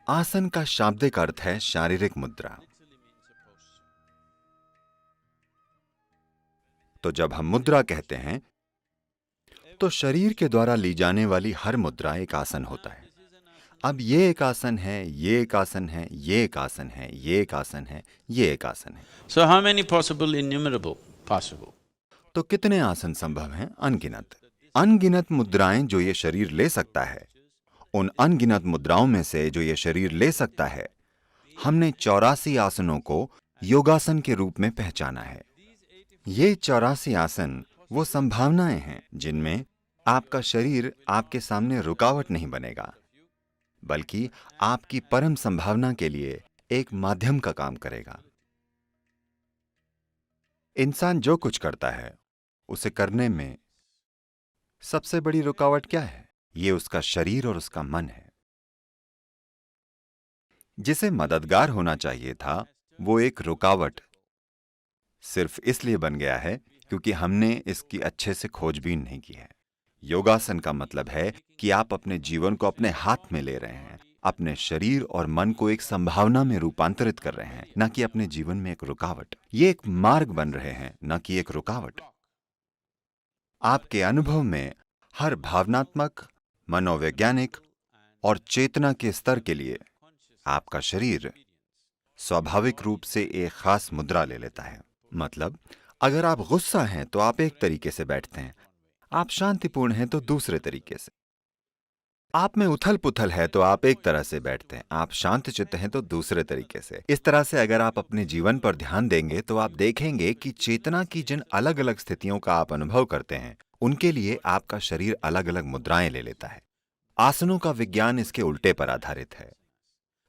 आसन का शाब्दिक अर्थ है शारीरिक मुद्रा। तो जब हम मुद्रा कहते हैं तो शरीर के द्वारा ली जाने वाली हर मुद्रा एक आसन होता है। अब ये एक आसन है, ये एक आसन है, ये एक आसन है, ये एक आसन है, ये एक आसन है। So how many possible? Innumerable possible. तो कितने आसन संभव हैं? अनगिनत। अनगिनत मुद्राएं जो ये शरीर ले सकता है, उन अनगिनत मुद्राओं में से जो ये शरीर ले सकता है, हमने 84 आसनों को योगासन के रूप में पहचाना है। ये 84 आसन वो संभावनाएं हैं जिनमें आपका शरीर आपके सामने रुकावट नहीं बनेगा, बल्कि आपकी परम संभावना के लिए एक माध्यम का काम करेगा। इंसान जो कुछ करता है उसे करने में सबसे बड़ी रुकावट क्या है? ये उसका शरीर और उसका मन है। जिसे मददगार होना चाहिए था वो एक रुकावट सिर्फ इसलिए बन गया है क्योंकि हमने इसकी अच्छे से खोजबीन नहीं की है। योगासन का मतलब है कि आप अपने जीवन को अपने हाथ में ले रहे हैं, अपने शरीर और मन को एक संभावना में रूपांतरित कर रहे हैं, न कि अपने जीवन में एक रुकावट। ये एक मार्ग बन रहे हैं, न कि एक रुकावट। आपके अनुभव में हर भावनात्मक, मनोवैज्ञानिक और चेतना के स्तर के लिए आपका शरीर स्वाभाविक रूप से एक खास मुद्रा ले लेता है। मतलब अगर आप गुस्सा हैं तो आप एक तरीके से बैठते हैं, आप शांतिपूर्ण हैं तो दूसरे तरीके से, आप में उथल पुथल है तो आप एक तरह से बैठते हैं, आप शांतचित्त हैं तो दूसरे तरीके से। इस तरह से अगर आप अपने जीवन पर ध्यान देंगे तो आप देखेंगे कि चेतना की जिन अलग अलग स्थितियों का आप अनुभव करते हैं उनके लिए आपका शरीर अलग अलग मुद्राएं ले लेता है। आसनों का विज्ञान इसके उल्टे पर आधारित है।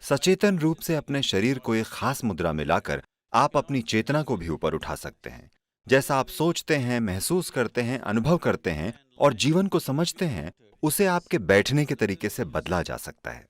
सचेतन रूप से अपने शरीर को एक खास मुद्रा में लाकर आप अपनी चेतना को भी ऊपर उठा सकते हैं। जैसा आप सोचते हैं, महसूस करते हैं, अनुभव करते हैं और जीवन को समझते हैं, उसे आपके बैठने के तरीके से बदला जा सकता है।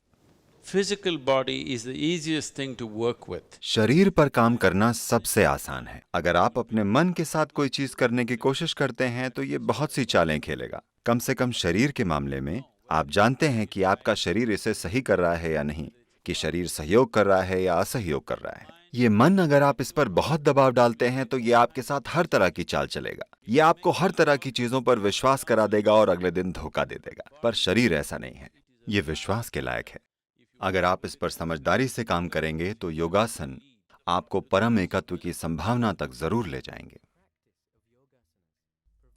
Physical body is the easiest thing to work with. शरीर पर काम करना सबसे आसान है। अगर आप अपने मन के साथ कोई चीज करने की कोशिश करते हैं तो ये बहुत सी चालें खेलेगा। कम से कम शरीर के मामले में आप जानते हैं कि आपका शरीर इसे सही कर रहा है या नहीं, कि शरीर सहयोग कर रहा है या असहयोग कर रहा है। ये मन अगर आप इस पर बहुत दबाव डालते हैं तो ये आपके साथ हर तरह की चाल चलेगा। ये आपको हर तरह की चीजों पर विश्वास करा देगा और अगले दिन धोखा दे देगा। पर शरीर ऐसा नहीं है, ये विश्वास के लायक है। अगर आप इस पर समझदारी से काम करेंगे तो योगासन आपको परम एकत्व की संभावना तक जरूर ले जाएंगे।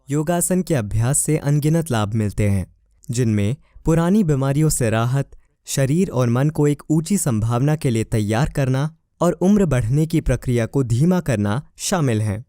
योगासन के अभ्यास से अनगिनत लाभ मिलते हैं, जिनमें पुरानी बीमारियों से राहत, शरीर और मन को एक ऊंची संभावना के लिए तैयार करना और उम्र बढ़ने की प्रक्रिया को धीमा करना शामिल हैं।